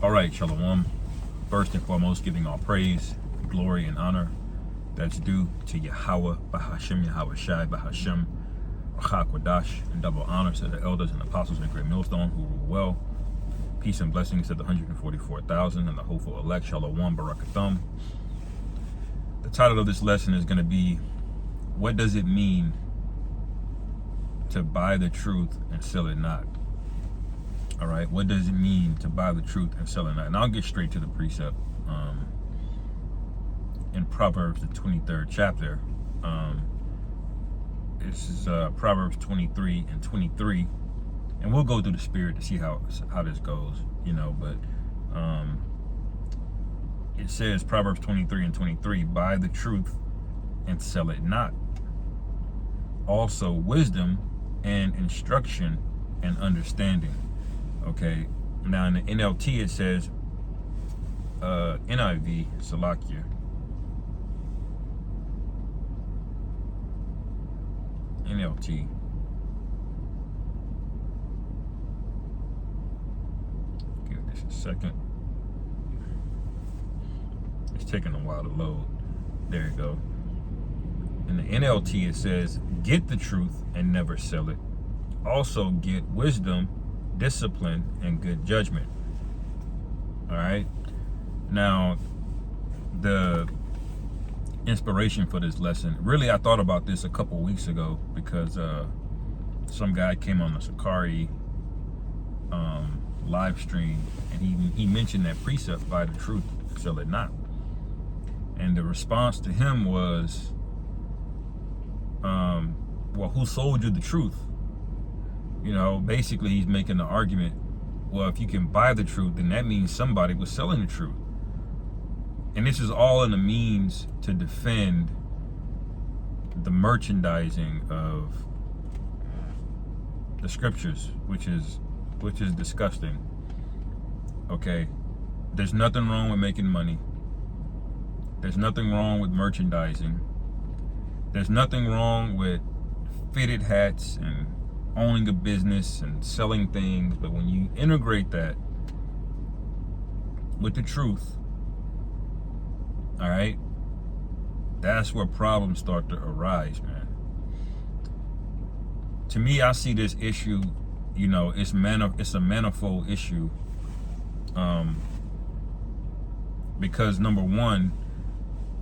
All right, Shalom. First and foremost, giving all praise, glory, and honor that's due to Yahweh, Bahashem, Yahweh Shai, Bahashem, Rachak Wadash, and double honor to the elders and apostles in Great Millstone who rule well. Peace and blessings to the 144,000 and the hopeful elect. Shalom, Barakathum. The title of this lesson is going to be, what does it mean to buy the truth and sell it not? All right, what does it mean to buy the truth and sell it not? And I'll get straight to the precept. In Proverbs, the 23rd chapter, this is Proverbs 23 and 23, and we'll go through the spirit to see how this goes, but it says, Proverbs 23 and 23, buy the truth and sell it not. Also wisdom and instruction and understanding. Okay, now in the NLT it says, NIV, Salakia, NLT, give this a second, it's taking a while to load. There you go. In the NLT it says, get the truth and never sell it. Also get wisdom, discipline, and good judgment. All right, now the inspiration for this lesson, really, I thought about this a couple weeks ago because some guy came on the Sakari live stream, and he mentioned that precept, buy the truth, sell it not. And the response to him was, well, who sold you the truth? Basically he's making the argument, well, if you can buy the truth, then that means somebody was selling the truth. And this is all in the means to defend the merchandising of the scriptures, which is disgusting. Okay, there's nothing wrong with making money. There's nothing wrong with merchandising. There's nothing wrong with fitted hats and owning a business and selling things, but when you integrate that with the truth, all right, that's where problems start to arise, man. To me, I see this issue, it's a manifold issue, because number one,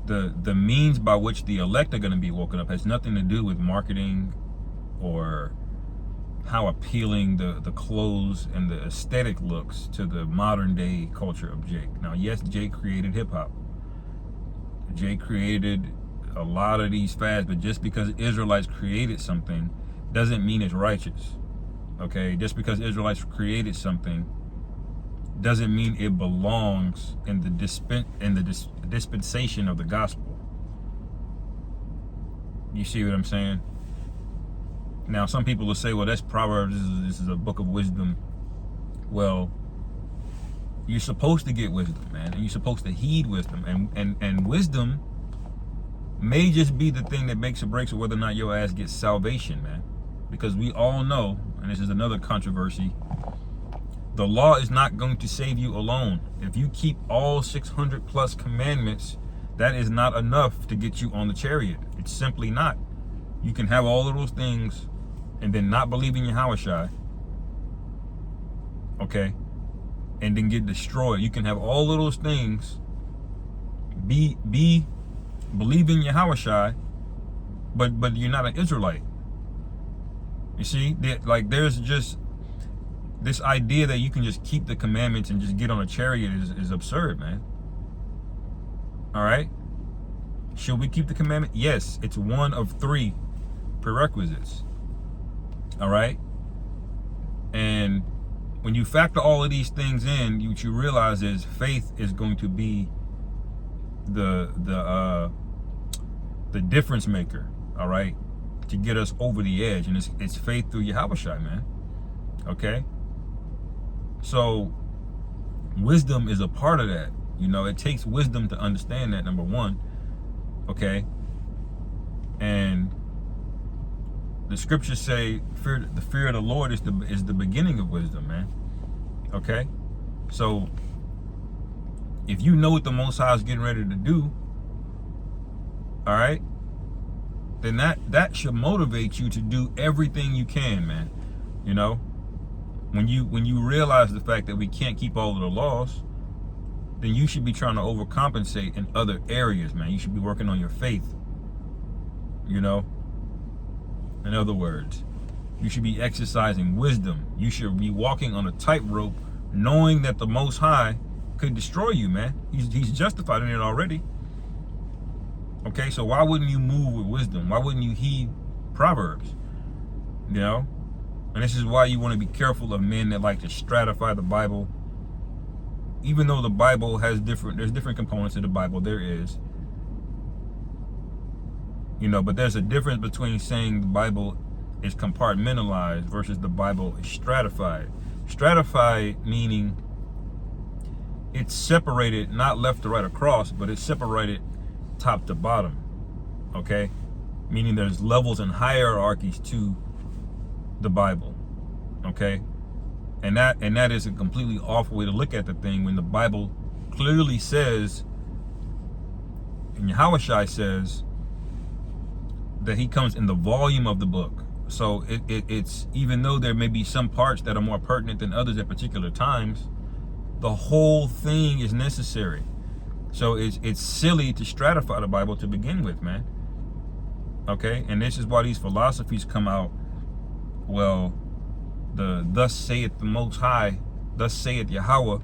the means by which the elect are going to be woken up has nothing to do with marketing or how appealing the clothes and the aesthetic looks to the modern day culture of Jake. Now, yes, Jake created hip hop. Jake created a lot of these fads, but just because Israelites created something doesn't mean it's righteous. Okay, just because Israelites created something doesn't mean it belongs in the dispensation of the gospel. You see what I'm saying? Now, some people will say, well, that's Proverbs, this is a book of wisdom. Well, you're supposed to get wisdom, man, and you're supposed to heed wisdom. And wisdom may just be the thing that makes or breaks or whether or not your ass gets salvation, man. Because we all know, and this is another controversy, the law is not going to save you alone. If you keep all 600 plus commandments, that is not enough to get you on the chariot. It's simply not. You can have all of those things and then not believe in Yahweh Shai, okay, and then get destroyed. You can have all of those things, believe in Yahweh Shai, but you're not an Israelite. You see, there's just this idea that you can just keep the commandments and just get on a chariot is absurd, man. All right, should we keep the commandment? Yes, it's one of 3 prerequisites. All right, and when you factor all of these things in, what you realize is faith is going to be the difference maker. All right, to get us over the edge, and it's faith through Yahweh Shai, man. Okay, so wisdom is a part of that. It takes wisdom to understand that, number one. Okay, and the scriptures say the fear of the Lord is the beginning of wisdom, man. Okay, so If you know what the Most High is getting ready to do, all right, then that should motivate you to do everything you can, man. You know, when you realize the fact that we can't keep all of the laws, then you should be trying to overcompensate in other areas, man. You should be working on your faith. You know, in other words, you should be exercising wisdom. You should be walking on a tightrope, knowing that the Most High could destroy you, man. He's justified in it already. Okay, so why wouldn't you move with wisdom? Why wouldn't you heed Proverbs? You know, and this is why you want to be careful of men that like to stratify the Bible. Even though the Bible has there's different components of the Bible, there is. You know, but there's a difference between saying the Bible is compartmentalized versus the Bible is stratified. Stratified meaning it's separated, not left to right across, but it's separated top to bottom. Okay? Meaning there's levels and hierarchies to the Bible. Okay? And that is a completely off way to look at the thing when the Bible clearly says, and Yahushua says, that he comes in the volume of the book. So it's even though there may be some parts that are more pertinent than others at particular times, the whole thing is necessary. So it's silly to stratify the Bible to begin with, man. Okay, and this is why these philosophies come out. Well, the thus saith the Most High, thus saith Yahweh,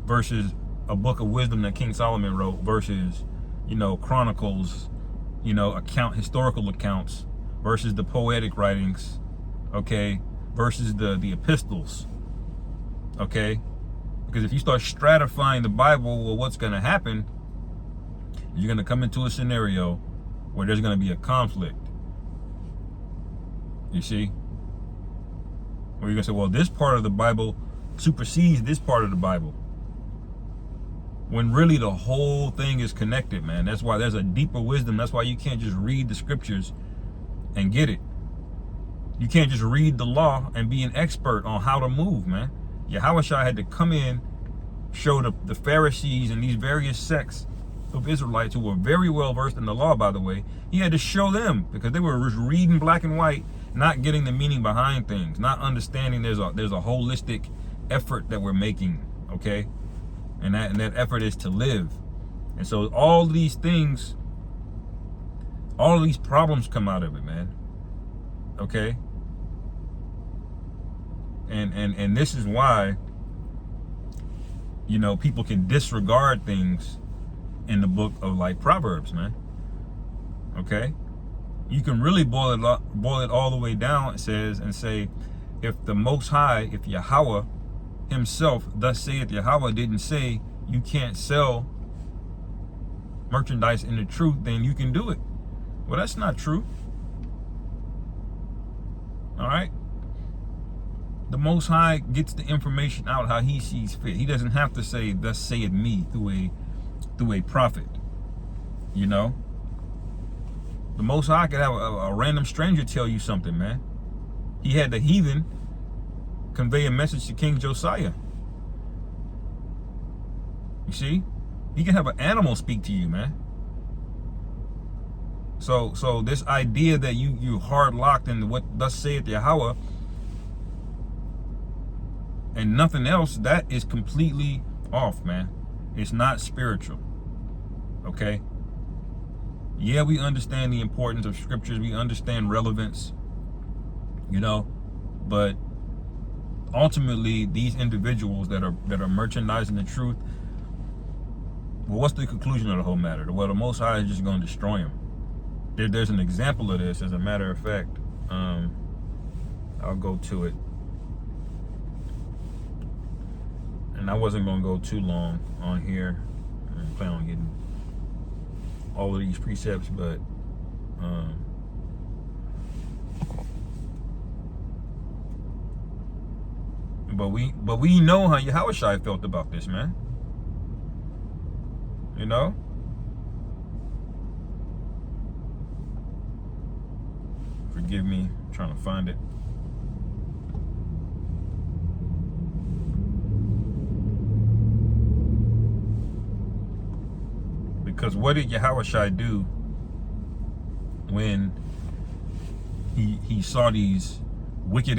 versus a book of wisdom that King Solomon wrote, versus, you know, chronicles, you know, historical accounts, versus the poetic writings, okay, versus the epistles, okay? Because if you start stratifying the Bible, well, what's going to happen? You're going to come into a scenario where there's going to be a conflict. You see? Where you're going to say, well, this part of the Bible supersedes this part of the Bible. When really the whole thing is connected, man. That's why there's a deeper wisdom. That's why you can't just read the scriptures and get it. You can't just read the law and be an expert on how to move, man. Yahushua had to come in, show the Pharisees and these various sects of Israelites who were very well versed in the law, by the way. He had to show them because they were just reading black and white, not getting the meaning behind things, not understanding there's a holistic effort that we're making, okay? And that effort is to live. And so all these things, all of these problems come out of it, man. Okay? And this is why, you know, people can disregard things in the book of like Proverbs, man. Okay? You can really boil it all the way down, it says, and say, if the Most High, if Yahweh himself, thus saith Yahweh, didn't say you can't sell merchandise in the truth, then you can do it. Well, that's not true. All right? The Most High gets the information out how he sees fit. He doesn't have to say, thus saith me, through a prophet. You know? The Most High could have a random stranger tell you something, man. He had the heathen convey a message to King Josiah. You see? He can have an animal speak to you, man. So this idea that you hard locked in what thus saith Yahweh and nothing else, that is completely off, man. It's not spiritual. Okay? Yeah, we understand the importance of scriptures. We understand relevance, you know, but ultimately these individuals that are merchandising the truth, well, what's the conclusion of the whole matter? Well, the Most High is just going to destroy them. There's an example of this, as a matter of fact. I'll go to it. And I wasn't going to go too long on here. I plan on getting all of these precepts, but we know how Yahushua felt about this, man. You know? Forgive me, I'm trying to find it. Because what did Yahushua do when he saw these wicked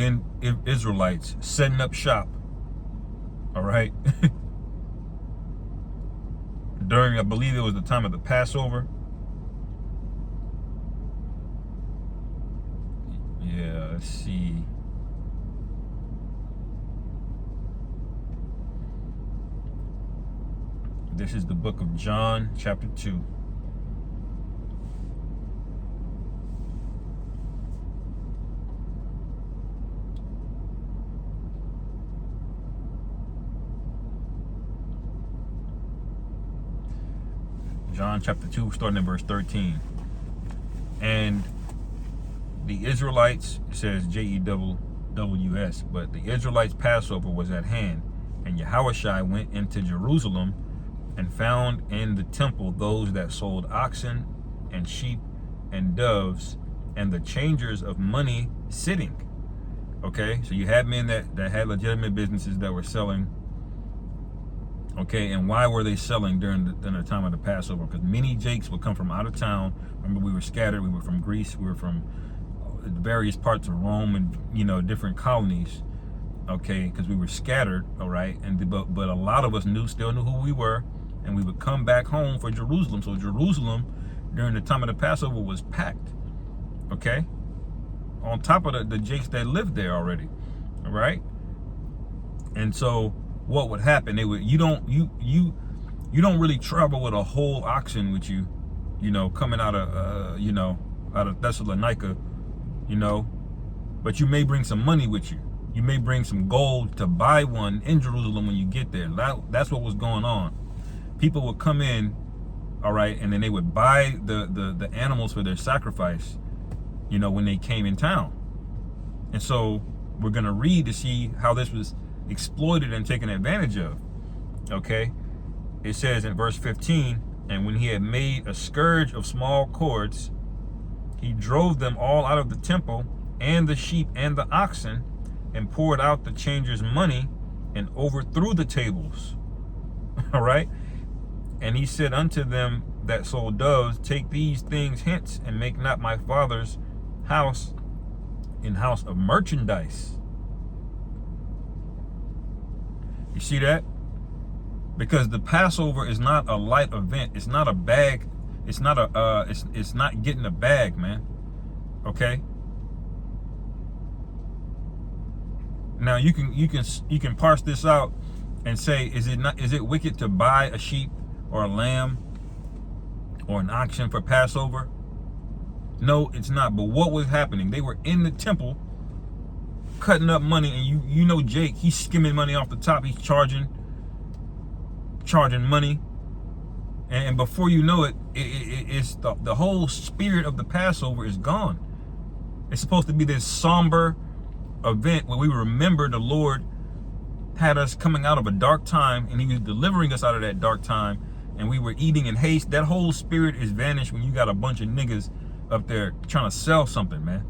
Israelites setting up shop? All right. During, I believe it was the time of the Passover. Yeah, let's see. This is the book of John, chapter 2. John chapter 2, starting in verse 13. And the Israelites, it says Jews, but the Israelites' Passover was at hand, and Yahushua went into Jerusalem and found in the temple those that sold oxen and sheep and doves and the changers of money sitting. Okay, so you had men that had legitimate businesses that were selling. Okay, and why were they selling during the time of the Passover? Because many Jakes would come from out of town. Remember, we were scattered. We were from Greece. We were from various parts of Rome and, you know, different colonies. Okay, because we were scattered. All right, and but a lot of us still knew who we were, and we would come back home for Jerusalem. So Jerusalem during the time of the Passover was packed. Okay, on top of the Jakes that lived there already. All right, and so what would happen? They would you don't really travel with a whole oxen with you, you know, coming out of out of Thessalonica, you know, but you may bring some money with you. You may bring some gold to buy one in Jerusalem when you get there. That's what was going on. People would come in, all right, and then they would buy the animals for their sacrifice, you know, when they came in town. And so we're gonna read to see how this was exploited and taken advantage of. Okay, it says in verse 15, and when he had made a scourge of small cords, he drove them all out of the temple, and the sheep and the oxen, and poured out the changers' money, and overthrew the tables. All right, and he said unto them that sold doves, take these things hence, and make not my father's house an house of merchandise. You see that? Because the Passover is not a light event. It's not a bag. It's not a it's not getting a bag, man. Okay? Now you can parse this out and say, is it wicked to buy a sheep or a lamb or an oxen for Passover? No, it's not. But what was happening? They were in the temple cutting up money, and you know Jake, he's skimming money off the top. He's charging money, and before you know it, it's the whole spirit of the Passover is gone. It's supposed to be this somber event where we remember the Lord had us coming out of a dark time, and he was delivering us out of that dark time, and we were eating in haste. That whole spirit is vanished when you got a bunch of niggas up there trying to sell something, man.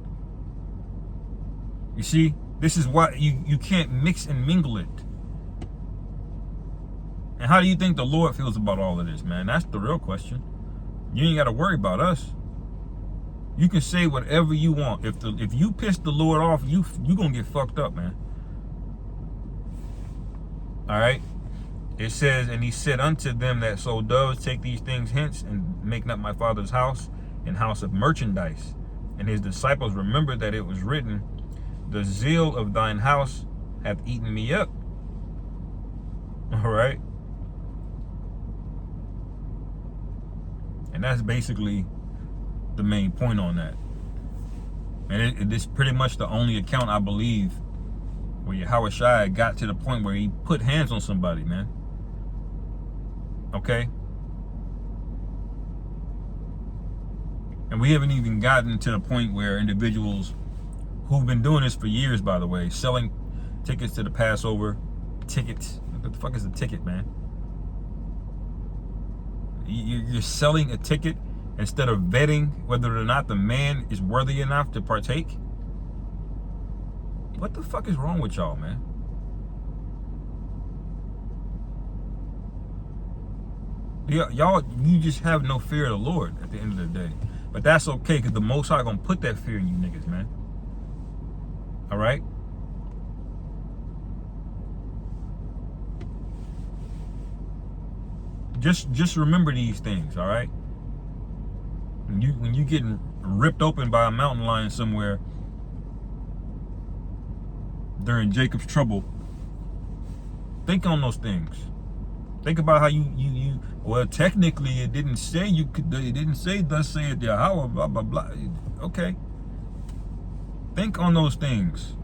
You see, this is why you can't mix and mingle it. And how do you think the Lord feels about all of this, man? That's the real question. You ain't got to worry about us. You can say whatever you want. If you piss the Lord off, you gonna get fucked up, man. All right. It says, and he said unto them that sold doves, take these things hence, and make not my father's house an house of merchandise. And his disciples remembered that it was written, the zeal of thine house hath eaten me up. All right. And that's basically the main point on that. And it's pretty much the only account, I believe, where Yahushua got to the point where he put hands on somebody, man. Okay? And we haven't even gotten to the point where individuals who've been doing this for years, by the way, selling tickets to the Passover, tickets. What the fuck is a ticket, man? You're selling a ticket instead of vetting whether or not the man is worthy enough to partake? What the fuck is wrong with y'all, man? Y'all, you just have no fear of the Lord at the end of the day. But that's okay, because the Most High gonna put that fear in you niggas, man. All right? Just remember these things, all right? When you getting ripped open by a mountain lion somewhere during Jacob's trouble, think on those things. Think about how you well, technically it didn't say you could, it didn't say thus saith Yahweh, blah blah blah. Okay. Think on those things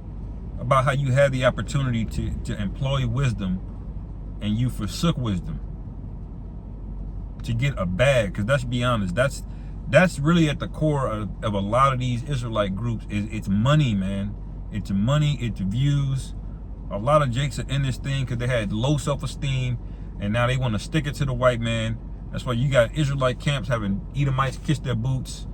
about how you had the opportunity to employ wisdom and you forsook wisdom to get a bag. Because let's be honest, that's really at the core of a lot of these Israelite groups. It's money, man. It's money, it's views. A lot of Jakes are in this thing because they had low self-esteem, and now they want to stick it to the white man. That's why you got Israelite camps having Edomites kiss their boots.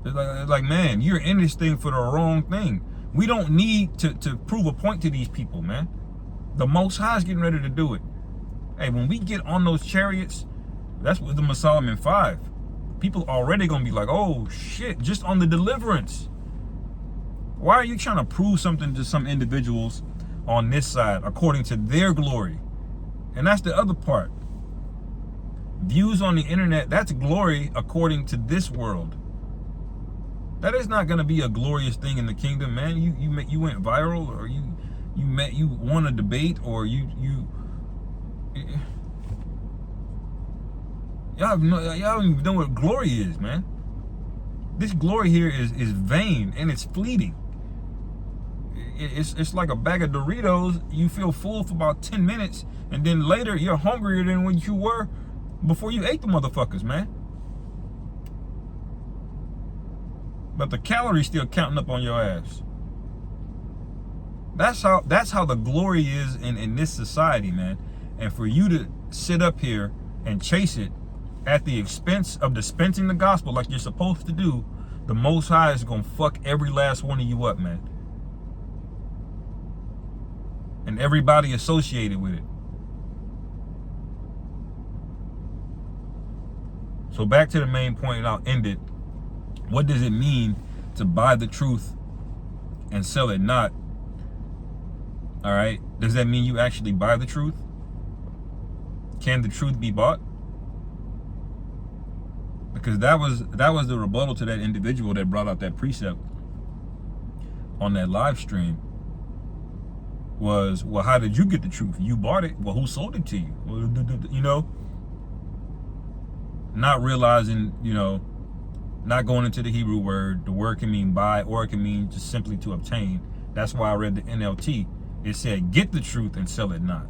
It's like, man, you're in this thing for the wrong thing. We don't need to prove a point to these people, man. The Most High is getting ready to do it. Hey, when we get on those chariots, that's Wisdom of Solomon 5. People already gonna be like, oh shit, just on the deliverance. Why are you trying to prove something to some individuals on this side according to their glory? And that's the other part. Views on the internet, that's glory according to this world. That is not gonna be a glorious thing in the kingdom, man. You went viral, or you won a debate, or y'all don't even know what glory is, man. This glory here is vain and it's fleeting. It's like a bag of Doritos. You feel full for about 10 minutes, and then later you're hungrier than when you were before you ate the motherfuckers, man. But the calories still counting up on your ass. That's how the glory is in this society, man. And for you to sit up here and chase it at the expense of dispensing the gospel like you're supposed to do, the Most High is gonna fuck every last one of you up, man. And everybody associated with it. So back to the main point, and I'll end it. What does it mean to buy the truth and sell it not? All right. Does that mean you actually buy the truth? Can the truth be bought? Because that was the rebuttal to that individual that brought out that precept on that live stream. Was, well, how did you get the truth? You bought it. Well, who sold it to you? Well, you know, not realizing, you know, not going into the Hebrew word. The word can mean buy, or it can mean just simply to obtain. That's why I read the NLT. It said, get the truth and sell it not.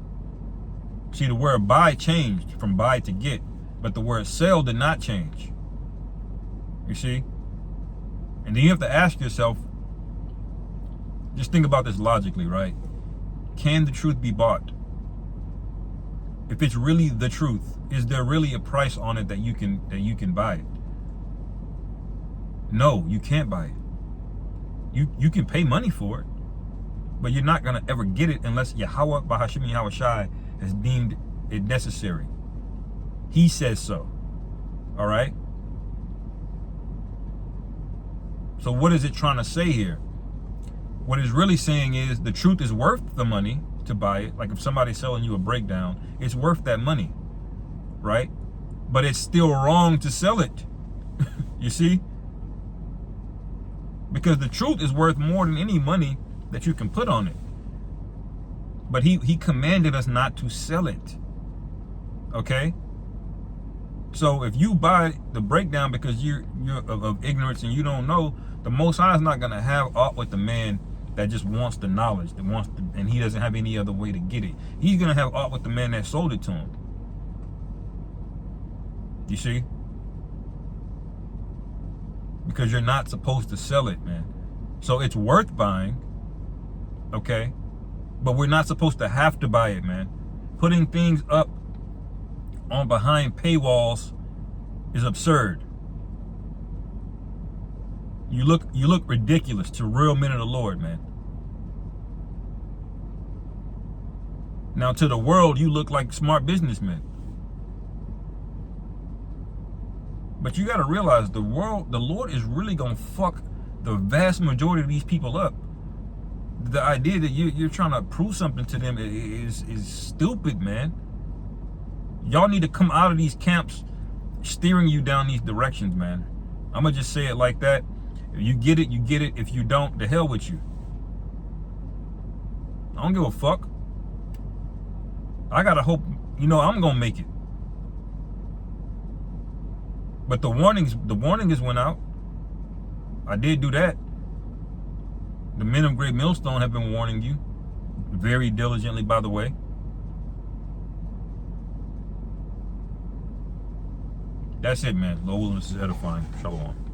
See, the word buy changed from buy to get, but the word sell did not change. You see? And then you have to ask yourself, just think about this logically, right? Can the truth be bought? If it's really the truth, is there really a price on it that you can buy it? No, you can't buy it. You can pay money for it, but you're not gonna ever get it unless Yahweh Bahashim Yahweh Shai has deemed it necessary. He says so. All right. So what is it trying to say here? What it's really saying is the truth is worth the money to buy it. Like if somebody's selling you a breakdown, it's worth that money, right? But it's still wrong to sell it. You see? Because the truth is worth more than any money that you can put on it. But he commanded us not to sell it. Okay? So if you buy the breakdown because you're of ignorance and you don't know, the Most High is not going to have aught with the man that just wants the knowledge, and he doesn't have any other way to get it. He's going to have aught with the man that sold it to him. You see? Because you're not supposed to sell it, man. So it's worth buying, okay? But we're not supposed to have to buy it, man. Putting things up on behind paywalls is absurd. You look ridiculous to real men of the Lord, man. Now, to the world, you look like smart businessmen. But you got to realize the Lord is really going to fuck the vast majority of these people up. The idea that you're trying to prove something to them is stupid, man. Y'all need to come out of these camps steering you down these directions, man. I'm going to just say it like that. If you get it, you get it. If you don't, the hell with you. I don't give a fuck. I got to hope, I'm going to make it. But the warning has went out. I did do that. The men of Great Millstone have been warning you very diligently, by the way. That's it, man. Lord willing, this is edifying. Shalom.